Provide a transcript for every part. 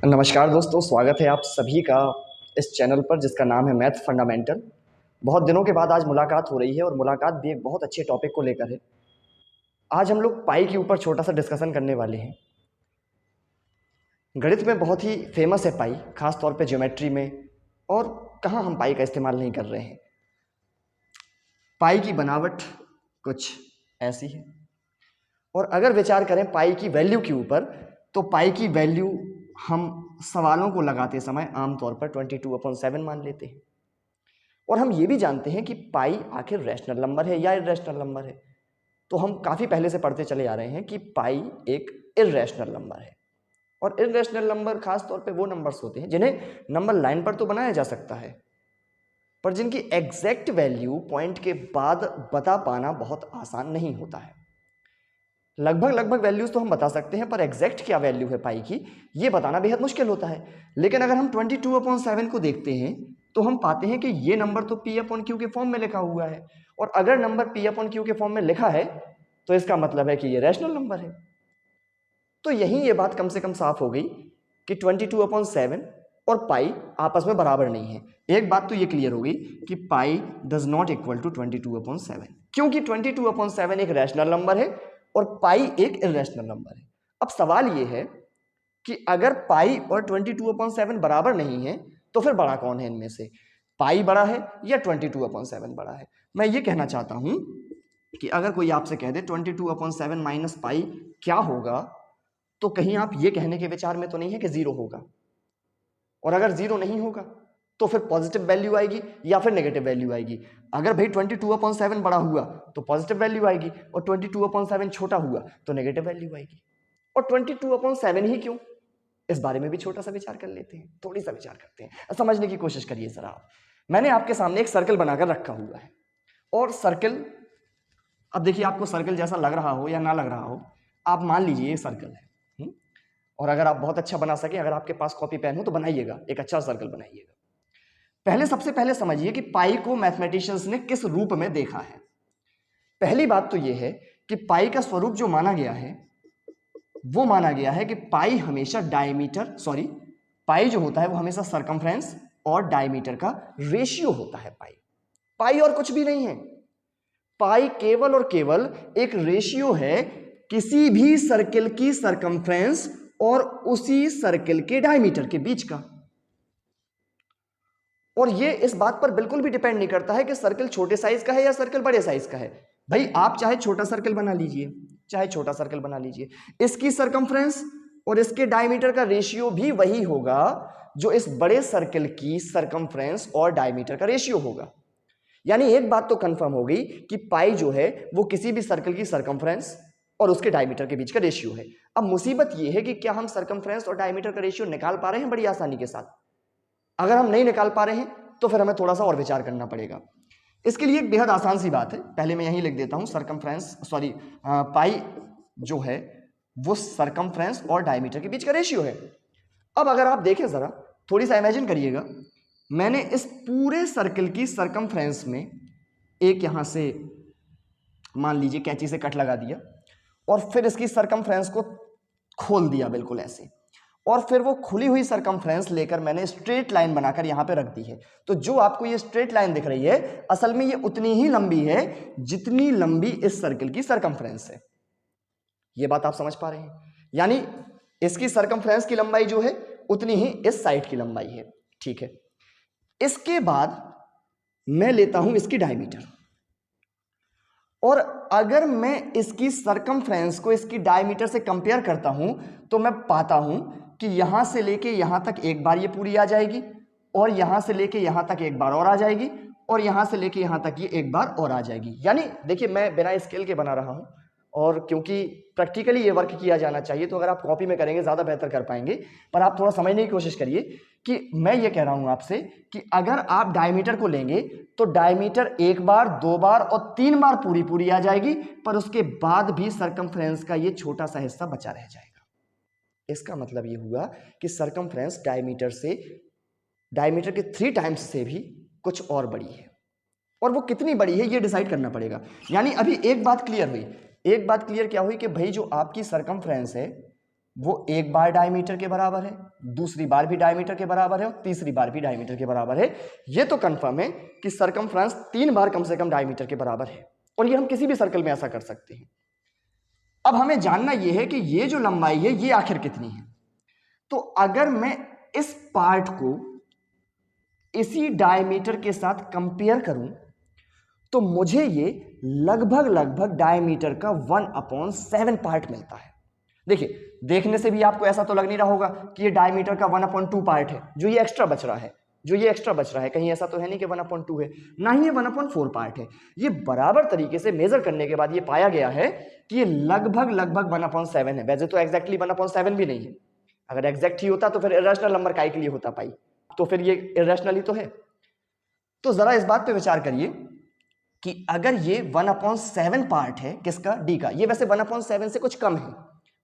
नमस्कार दोस्तों, स्वागत है आप सभी का इस चैनल पर जिसका नाम है मैथ फंडामेंटल। बहुत दिनों के बाद आज मुलाकात हो रही है और मुलाकात भी एक बहुत अच्छे टॉपिक को लेकर है। आज हम लोग पाई के ऊपर छोटा सा डिस्कशन करने वाले हैं। गणित में बहुत ही फेमस है पाई, खास तौर पे ज्योमेट्री में। और कहाँ हम पाई का इस्तेमाल नहीं कर रहे हैं। पाई की बनावट कुछ ऐसी है। और अगर विचार करें पाई की वैल्यू के ऊपर, तो पाई की वैल्यू हम सवालों को लगाते समय आमतौर पर 22/7 मान लेते हैं। और हम ये भी जानते हैं कि पाई आखिर रैशनल नंबर है या इर्रेशनल नंबर है। तो हम काफ़ी पहले से पढ़ते चले आ रहे हैं कि पाई एक इर्रेशनल नंबर है। और इर्रेशनल नंबर खास तौर पे वो नंबर्स होते हैं जिन्हें नंबर लाइन पर तो बनाया जा सकता है, पर जिनकी एग्जैक्ट वैल्यू पॉइंट के बाद बता पाना बहुत आसान नहीं होता है। लगभग वैल्यूज तो हम बता सकते हैं, पर एग्जैक्ट क्या वैल्यू है पाई की ये बताना बेहद मुश्किल होता है। लेकिन अगर हम 22/7 को देखते हैं तो हम पाते हैं कि ये नंबर तो P/Q के फॉर्म में लिखा हुआ है। और अगर नंबर P/Q के फॉर्म में लिखा है तो इसका मतलब है कि ये रैशनल नंबर है। तो यही ये बात कम से कम साफ हो गई कि 22/7 और पाई आपस में बराबर नहीं है। एक बात तो ये क्लियर हो गई कि पाई डज नॉट इक्वल टू 22/7, क्योंकि 22/7 एक रैशनल नंबर है और पाई एक इर्रेशनल नंबर है। अब सवाल ये है कि अगर पाई और 22/7 बराबर नहीं है तो फिर बड़ा कौन है इनमें से, पाई बड़ा है या 22/7 बड़ा है। मैं ये कहना चाहता हूं कि अगर कोई आपसे कह दे 22/7 माइनस पाई क्या होगा, तो कहीं आप ये कहने के विचार में तो नहीं है कि जीरो होगा। और अगर जीरो नहीं होगा तो फिर पॉजिटिव वैल्यू आएगी या फिर नेगेटिव वैल्यू आएगी। अगर भाई 22/7 बड़ा हुआ तो पॉजिटिव वैल्यू आएगी और 22/7 छोटा हुआ तो नेगेटिव वैल्यू आएगी। और 22/7 ही क्यों, इस बारे में भी छोटा सा विचार कर लेते हैं, थोड़ी सा विचार करते हैं, समझने की कोशिश करिए जरा आप। मैंने आपके सामने एक सर्कल बनाकर रखा हुआ है और सर्कल, अब देखिए आपको सर्कल जैसा लग रहा हो या ना लग रहा हो, आप मान लीजिए ये सर्कल है। और अगर आप बहुत अच्छा बना सके, अगर आपके पास कॉपी पेन हो तो बनाइएगा, एक अच्छा सर्कल बनाइएगा। पहले सबसे पहले समझिए कि पाई को मैथमेटिशियंस ने किस रूप में देखा है। पहली बात तो यह है कि पाई का स्वरूप जो माना गया है वो माना गया है कि पाई हमेशा डायमीटर, सॉरी, पाई जो होता है वो हमेशा सरकमफ्रेंस और डायमीटर का रेशियो होता है। पाई और कुछ भी नहीं है। पाई केवल और केवल एक रेशियो है किसी भी सर्कल की सरकमफ्रेंस और उसी सर्कल के डायमीटर के बीच का। और ये इस बात पर बिल्कुल भी डिपेंड नहीं करता है कि सर्कल छोटे साइज का है या सर्कल बड़े साइज का है। भाई आप चाहे छोटा सर्कल बना लीजिए, चाहे छोटा सर्कल बना लीजिए, इसकी सरकमफ्रेंस और इसके डायमीटर का रेशियो भी वही होगा जो इस बड़े सर्कल की सरकमफ्रेंस और डायमीटर का रेशियो होगा। यानी एक बात तो कंफर्म हो गई कि पाई जो है वो किसी भी सर्कल की सरकमफ्रेंस और उसके डायमीटर के बीच का रेशियो है। अब मुसीबत ये है कि क्या हम सरकमफ्रेंस और डायमीटर का रेशियो निकाल पा रहे हैं बड़ी आसानी के साथ। अगर हम नहीं निकाल पा रहे हैं तो फिर हमें थोड़ा सा और विचार करना पड़ेगा। इसके लिए एक बेहद आसान सी बात है, पहले मैं यहीं लिख देता हूं, सरकमफ्रेंस, सॉरी, पाई जो है वो सरकमफ्रेंस और डायमीटर के बीच का रेशियो है। अब अगर आप देखें जरा, थोड़ी सा इमेजिन करिएगा, मैंने इस पूरे सर्कल की सरकमफ्रेंस में एक यहां से मान लीजिए कैंची से कट लगा दिया और फिर इसकी सरकमफ्रेंस को खोल दिया बिल्कुल ऐसे, और फिर वो खुली हुई सरकमफ्रेंस लेकर मैंने स्ट्रेट लाइन बनाकर यहां पे रख दी है। तो जो आपको ये स्ट्रेट लाइन दिख रही है असल में ये उतनी ही लंबी है जितनी लंबी इस सर्कल की सरकमफ्रेंस है। ये बात आप समझ पा रहे हैं? यानी इसकी सरकमफ्रेंस की लंबाई जो है उतनी ही इस साइड की लंबाई है। ठीक है, इसके बाद मैं लेता हूं इसकी डायमीटर, और अगर मैं इसकी सरकमफ्रेंस को इसकी डायमीटर से कंपेयर करता हूं तो मैं पाता हूं कि यहां से लेके यहां तक एक बार ये पूरी आ जाएगी, और यहां से लेके यहां तक एक बार और आ जाएगी, और यहां से लेके यहां तक ये एक बार और आ जाएगी। यानी देखिए मैं बिना स्केल के बना रहा हूं, और क्योंकि प्रैक्टिकली ये वर्क किया जाना चाहिए तो अगर आप कॉपी में करेंगे ज्यादा बेहतर कर पाएंगे। पर आप थोड़ा समझने की कोशिश करिए कि मैं ये कह रहा हूं आपसे कि अगर आप डायमीटर को लेंगे तो डायमीटर एक बार, दो बार और तीन बार पूरी पूरी आ जाएगी, पर उसके बाद भी सरकमफ्रेंस का ये छोटा सा हिस्सा बचा रह जाएगा। इसका मतलब ये हुआ कि सरकमफ्रेंस डायमीटर से, डायमीटर के 3 टाइम्स से भी कुछ और बड़ी है, और वो कितनी बड़ी है ये डिसाइड करना पड़ेगा। यानी अभी एक बात क्लियर हुई, एक बात क्लियर क्या हुई कि भाई जो आपकी सरकमफ्रेंस है वो एक बार डायमीटर के बराबर है, दूसरी बार भी डायमीटर के बराबर है और तीसरी बार भी डायमीटर के बराबर है। ये तो कंफर्म है कि सरकमफ्रेंस 3 बार कम से कम डायमीटर के बराबर है और ये हम किसी भी सर्कल में ऐसा कर सकते हैं। अब हमें जानना यह है कि ये जो लंबाई है ये आखिर कितनी है। तो अगर मैं इस पार्ट को इसी डायमीटर के साथ कंपेयर करूं तो मुझे ये लगभग डायमीटर का 1/7 पार्ट मिलता है। देखिए, देखने से भी आपको ऐसा तो लग नहीं रहा होगा कि ये डायमीटर का 1/2 पार्ट है जो ये एक्स्ट्रा बच रहा है, कहीं ऐसा तो है नहीं कि 1/2 है, ना ही ये 1/4 पार्ट है। ये बराबर तरीके से मेजर करने के बाद ये पाया गया है कि ये लगभग 1/7 है। वैसे तो एग्जैक्टली 1/7 भी नहीं है, अगर एग्जैक्ट ही होता तो फिर इरेशनल नंबर काहे के लिए होता पाई, तो फिर ये इरेशनल ही तो है। तो जरा इस बात पे विचार करिए कि अगर ये 1/7 पार्ट है किसका, डी का, ये वैसे 1/7 से कुछ कम है,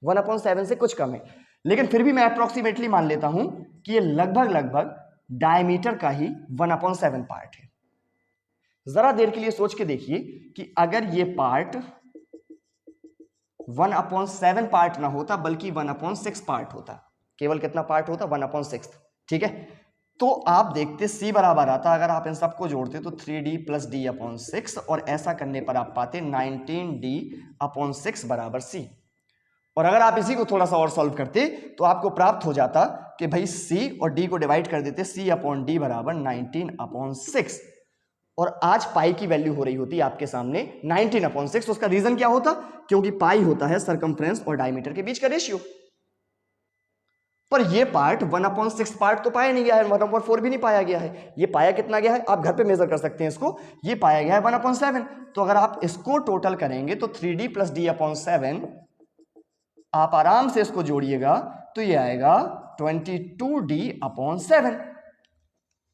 1/7 से कुछ कम है, लेकिन फिर भी मैं अप्रोक्सीमेटली मान लेता हूं कि ये लगभग डायमीटर का ही 1/7 पार्ट है। जरा देर के लिए सोच के देखिए कि अगर ये पार्ट 1/7 पार्ट ना होता बल्कि 1/6 पार्ट होता, केवल कितना पार्ट होता, 1/6, ठीक है। तो आप देखते c बराबर आता, अगर आप इन सबको जोड़ते तो 3d + d/6 और ऐसा करने पर आप पाते 19d/6 बराबर c। और अगर आप इसी को थोड़ा सा और सॉल्व करते तो आपको प्राप्त हो जाता कि भाई c और d को डिवाइड कर देते, c/d बराबर 19/6 और आज पाई की वैल्यू हो रही होती आपके सामने 19/6। उसका रीजन क्या होता, क्योंकि पाई होता है सरकमफ्रेंस और डायमीटर के बीच का रेशियो। पर ये पार्ट 1/6 पार्ट तो पाया नहीं गया है, 1/4 भी नहीं पाया गया है। ये पाया कितना गया है, आप घर पे मेजर कर सकते हैं इसको, ये पाया गया है 1/7। तो अगर आप इसको टोटल करेंगे तो 3d + d/7, आप आराम से इसको जोड़िएगा तो ये आएगा 22d/7।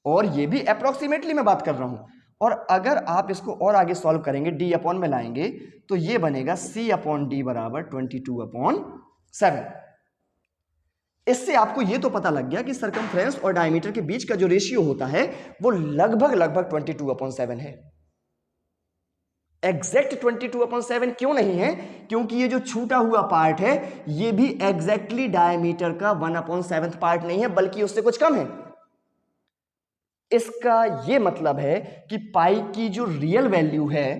और ये भी अप्रोक्सीमेटली मैं बात कर रहा हूं। और अगर आप इसको और आगे सॉल्व करेंगे, d अपॉन में लाएंगे तो ये बनेगा c/d बराबर 22/7। इससे आपको ये तो पता लग गया कि सरकमफ्रेंस और डायमीटर के बीच का जो रेशियो होता है वो लगभग 22/7 है। एग्जैक्ट 22/7 क्यों नहीं है, क्योंकि ये जो छूटा हुआ पार्ट है ये भी एग्जैक्टली डायमीटर का 1/7 पार्ट नहीं है बल्कि उससे कुछ कम है। इसका यह मतलब है कि पाई की जो रियल वैल्यू है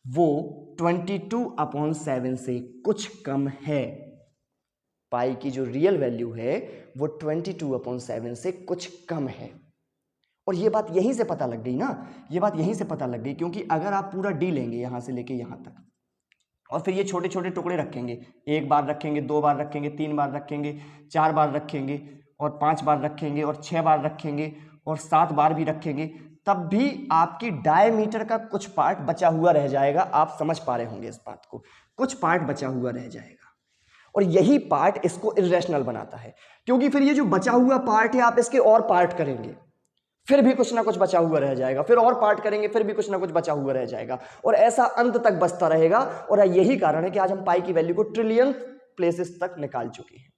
वो 22/7 से कुछ कम है। पाई की जो रियल वैल्यू है वो 22/7 से कुछ कम है। और ये बात यहीं से पता लग गई ना, ये बात यहीं से पता लग गई, क्योंकि अगर आप पूरा डी लेंगे यहां से लेके यहां तक और फिर ये छोटे छोटे टुकड़े रखेंगे, 1 बार रखेंगे, 2 बार रखेंगे, 3 बार रखेंगे, 4 बार रखेंगे और 5 बार रखेंगे और 6 बार रखेंगे और 7 बार भी रखेंगे, तब भी आपकी डायमीटर का कुछ पार्ट बचा हुआ रह जाएगा। आप समझ पा रहे होंगे इस बात को, कुछ पार्ट बचा हुआ रह जाएगा और यही पार्ट इसको इर्रेशनल बनाता है, क्योंकि फिर ये जो बचा हुआ पार्ट है आप इसके और पार्ट करेंगे फिर भी कुछ ना कुछ बचा हुआ रह जाएगा, फिर और पार्ट करेंगे फिर भी कुछ ना कुछ बचा हुआ रह जाएगा और ऐसा अंत तक बचता रहेगा। और यही कारण है कि आज हम पाई की वैल्यू को ट्रिलियन प्लेसेस तक निकाल चुके हैं।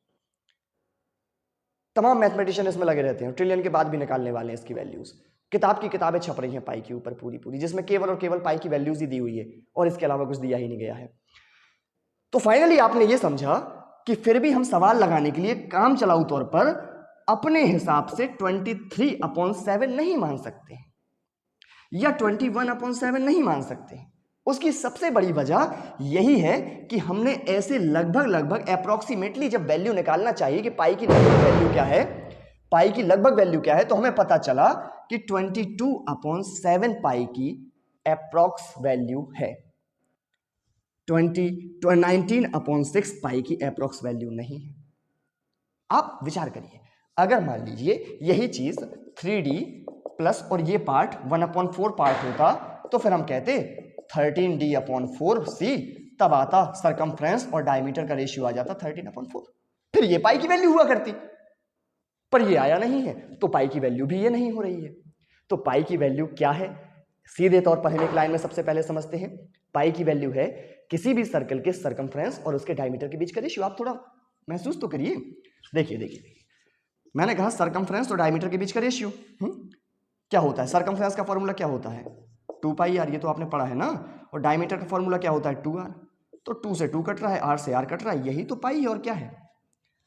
तमाम मैथमेटिशियन इसमें लगे रहते हैं, ट्रिलियन के बाद भी निकालने वाले हैं इसकी वैल्यूज। किताब की किताबें छप रही हैं पाई के ऊपर पूरी, जिसमें केवल और केवल पाई की वैल्यूज ही दी हुई है और इसके अलावा कुछ दिया ही नहीं गया है। तो फाइनली आपने ये समझा कि फिर भी हम सवाल लगाने के लिए काम चलाऊ तौर पर अपने हिसाब से 23/7 नहीं मान सकते या 21/7 नहीं मान सकते। उसकी सबसे बड़ी वजह यही है कि हमने ऐसे लगभग अप्रोक्सीमेटली जब वैल्यू निकालना चाहिए कि पाई की लगभग वैल्यू क्या है, पाई की लगभग वैल्यू क्या है, तो हमें पता चला कि 22/7 पाई की अप्रोक्स वैल्यू है, 19/6 पाई की अप्रोक्स वैल्यू नहीं है। आप विचार करिए, अगर मान लीजिए यही चीज 3d प्लस और ये पार्ट 1/4 पार्ट होता तो फिर हम कहते 13d/4c, तब आता सरकमफ्रेंस और डायमीटर का रेशियो आ जाता 13/4, फिर ये पाई की वैल्यू हुआ करती। पर ये आया नहीं है तो पाई की वैल्यू भी ये नहीं हो रही है। तो पाई की वैल्यू क्या है, सीधे तौर पर हम एक लाइन में सबसे पहले समझते हैं। पाई की वैल्यू है किसी भी सर्कल के सरकमफ्रेंस और उसके डायमीटर के बीच का रेशियो। आप थोड़ा महसूस तो करिए, देखिए मैंने कहा सरकमफ्रेंस और डायमीटर के बीच का रेशियो क्या होता है। सरकमफ्रेंस का फॉर्मूला क्या होता है, 2πr, ये तो आपने पढ़ा है ना। और डायमीटर का फॉर्मूला क्या होता है, 2r। तो 2 से 2 कट रहा है, r से r कट रहा है, यही तो पाई है और क्या है।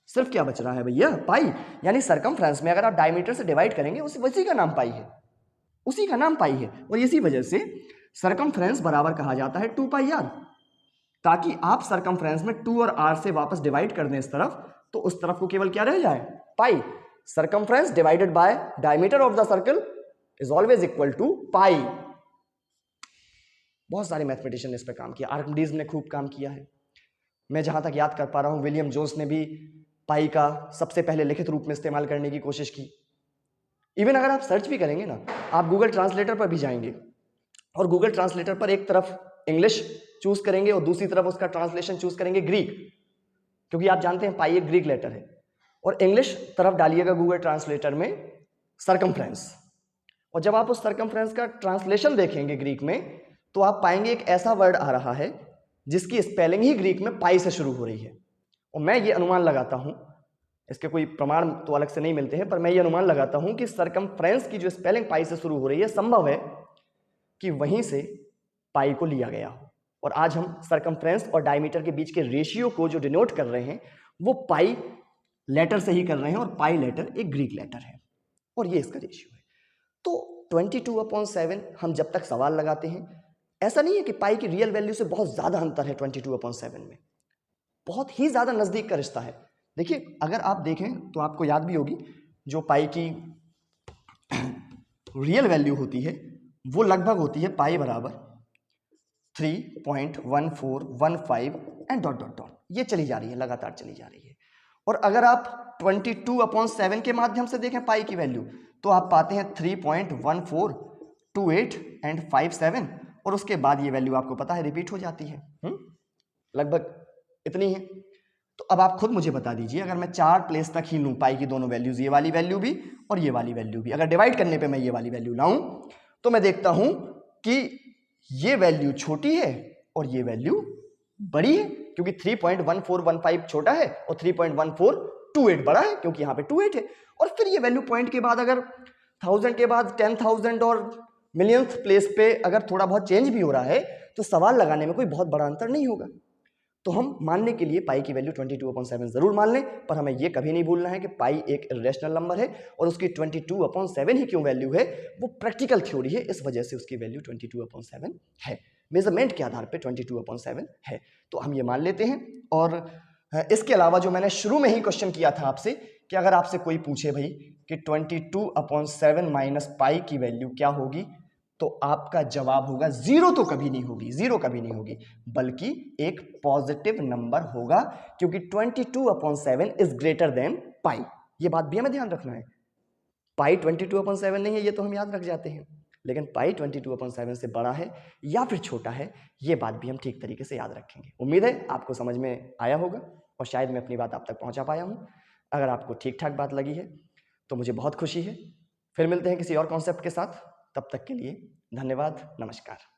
सिर्फ क्या बच रहा है भैया, पाई। यानी सरकमफ्रेंस में अगर आप डायमीटर से डिवाइड करेंगे उसी का नाम पाई है, उसी का नाम पाई है। और इसी वजह से सरकमफ्रेंस बराबर कहा जाता है 2πr। ताकि आप सरकमफ्रेंस में 2 और r से वापस डिवाइड कर दें इस तरफ, तो उस तरफ को केवल क्या रह जाए, pi. Circumference divided by diameter of the circle is always equal to pi. बहुत सारे मैथमेटिशियन ने इस पर काम किया, आर्किमिडीज ने खूब काम किया है। मैं जहां तक याद कर पा रहा हूं विलियम जोन्स ने भी पाई का सबसे पहले लिखित रूप में इस्तेमाल करने की कोशिश की। इवन अगर आप सर्च भी करेंगे ना, आप गूगल ट्रांसलेटर पर भी जाएंगे और गूगल ट्रांसलेटर पर एक तरफ इंग्लिश चूज करेंगे और दूसरी तरफ उसका ट्रांसलेशन चूज करेंगे ग्रीक, क्योंकि आप जानते हैं पाई एक ग्रीक लेटर है। और इंग्लिश तरफ डालिएगा गूगल ट्रांसलेटर में सरकमफ्रेंस, और जब आप उस सरकमफ्रेंस का ट्रांसलेशन देखेंगे ग्रीक में, तो आप पाएंगे एक ऐसा वर्ड आ रहा है जिसकी स्पेलिंग ही ग्रीक में पाई से शुरू हो रही है। और मैं ये अनुमान लगाता हूं, इसके कोई प्रमाण तो अलग से नहीं मिलते हैं, पर मैं ये अनुमान लगाता हूं कि सरकमफ्रेंस की जो स्पेलिंग पाई से शुरू हो रही है, संभव है कि वहीं से पाई को लिया गया हो। और आज हम सरकमफ्रेंस और डायमीटर के बीच के रेशियो को जो डिनोट कर रहे हैं वो पाई लेटर से ही कर रहे हैं, और पाई लेटर एक ग्रीक लेटर है और ये इसका रेशियो है। तो 22/7 हम जब तक सवाल लगाते हैं, ऐसा नहीं है कि पाई की रियल वैल्यू से बहुत ज्यादा अंतर है 22/7 में, बहुत ही ज्यादा नजदीक का रिश्ता है। देखिए अगर आप देखें तो आपको याद भी होगी, जो पाई की रियल वैल्यू होती है वो लगभग होती है पाई बराबर 3.1415 एंड डॉट डॉट डॉट, ये चली जा रही है, लगातार चली जा रही है। और अगर आप 22/7 के माध्यम से देखें पाई की वैल्यू, तो आप पाते हैं 3.1428 एंड 57, और उसके बाद ये वैल्यू आपको पता है रिपीट हो जाती है, लगभग इतनी है। तो अब आप खुद मुझे बता दीजिए, अगर मैं 4 प्लेस तक ही लूं पाई की दोनों वैल्यूज, ये वाली वैल्यू भी और ये वाली वैल्यू भी, अगर डिवाइड करने पे मैं ये वाली वैल्यू लाऊं, तो मैं देखता हूं कि ये वैल्यू छोटी है और ये वैल्यू बड़ी है, क्योंकि 3.1415 छोटा है और 3.1428 बड़ा है, क्योंकि यहां पे 28 है। और फिर ये वैल्यू पॉइंट के बाद अगर 1000 के बाद 10,000 और मिलियंथ प्लेस पे अगर थोड़ा बहुत चेंज भी हो रहा है, तो सवाल लगाने में कोई बहुत बड़ा अंतर नहीं होगा। तो हम मानने के लिए पाई की वैल्यू 22/7 जरूर मान लें, पर हमें यह कभी नहीं भूलना है कि पाई एक इरेशनल नंबर है, और उसकी 22/7 ही क्यों वैल्यू है, वो प्रैक्टिकल थ्योरी है, इस वजह से उसकी वैल्यू 22/7 है, मेजरमेंट के आधार पे 22/7 है। तो हम ये मान लेते हैं। और इसके अलावा जो मैंने शुरू में ही क्वेश्चन किया था आपसे, कि अगर आपसे कोई पूछे भाई कि 22/7 माइनस पाई की वैल्यू क्या होगी, तो आपका जवाब होगा 0 तो कभी नहीं होगी, 0 कभी नहीं होगी, बल्कि एक पॉजिटिव नंबर होगा, क्योंकि 22/7 इज ग्रेटर देन पाई। ये बात भी हमें ध्यान रखना है। पाई 22/7 नहीं है, ये तो हम याद रख जाते हैं, लेकिन पाई 22/7 से बड़ा है या फिर छोटा है, ये बात भी हम ठीक तरीके से याद रखेंगे। उम्मीद है आपको समझ में आया होगा, और शायद मैं अपनी बात आप तक पहुंचा पाया हूं। अगर आपको ठीक ठाक बात लगी है तो मुझे बहुत खुशी है। फिर मिलते हैं किसी और कॉन्सेप्ट के साथ, तब तक के लिए धन्यवाद, नमस्कार।